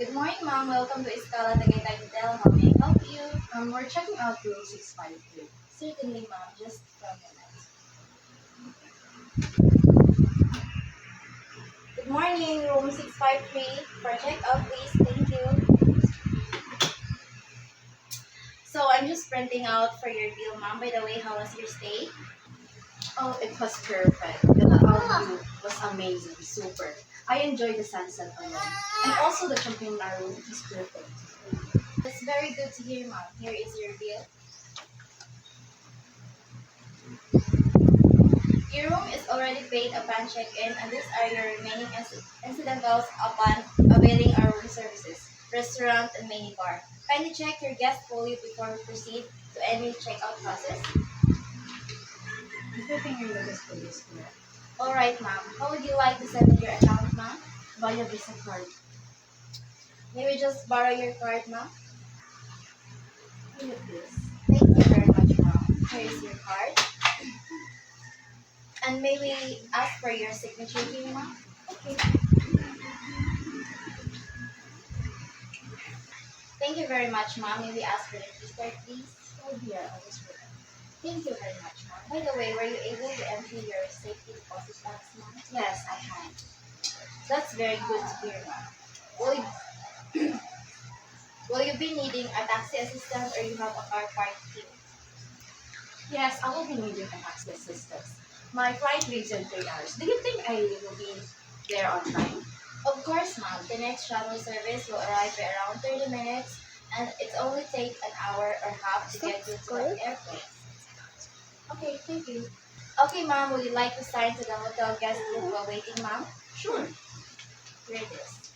Good morning, ma'am. Welcome to Escala Tagaytay Hotel. How may I help you? We're checking out room 653. Certainly, ma'am. Just for a minute. Good morning, room 653. For check-out, please. Thank you. So, I'm just printing out for your bill, ma'am. By the way, how was your stay? Oh, it was perfect. The view was amazing, super. I enjoyed the sunset alone. And also the Championlar room, it was perfect. That's very good to hear, ma'am. Here is your bill. Your room is already paid upon check-in, and these are your remaining incidentals upon availing our room services, restaurant, and mini bar. Kindly check your guest folio before we proceed to any checkout process. Everything you noticed for this correct. All right, ma'am. How would you like to settle your account, ma'am? Via Visa card. May we just borrow your card, ma'am? Look at this. Thank you very much, ma'am. Here is your card. And may we ask for your signature here, ma'am? Okay. Thank you very much, ma'am. May we ask for your key, please? Oh dear, I was wrong. Thank you very much, ma'am. By the way, were you able to enter your safety deposit box, ma'am? Yes, I had. That's very good to hear, ma'am. Will you, will you be needing a taxi assistant or you have a car parked here? Yes, I will be needing a taxi assistance. My flight leaves in 3 hours. Do you think I will be there on time? Of course, ma'am. The next shuttle service will arrive by around 30 minutes and it's only take an hour or half to get you to the airport. Okay, thank you. Okay, ma'am. Would you like to sign to the hotel guest book while waiting, ma'am? Sure. Here it is.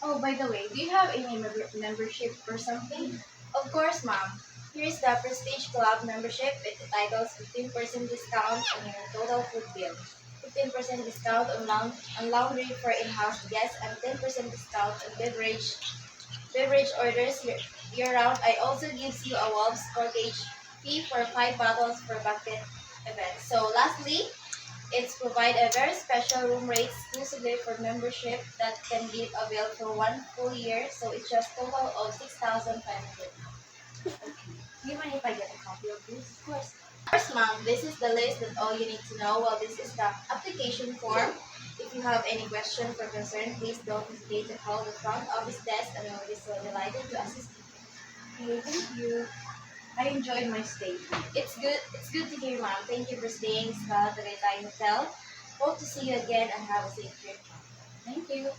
Oh, by the way, do you have any membership or something? Of course, ma'am. Here is the Prestige Club membership. It entitles 15% discount on your total food bill, 15% discount on laundry for in-house guests, and 10% discount on beverage orders year-round. I also gives you a Wolves Corkage fee for 5 bottles per bucket event. So lastly, it's provide a very special room rate exclusively for membership that can be availed for 1 full year. So it's just total of 6,500. Do you mind if I get a copy of this? Of course, ma'am. This is the list that all you need to know. Well, this is the application form. If you have any question or concern, please don't hesitate to call the front office desk and we'll be so delighted to assist you. Okay, thank you. I enjoyed my stay here. It's good to hear, ma'am. Thank you for staying sa Tagaytay Hotel. Hope to see you again and have a safe trip. Thank you.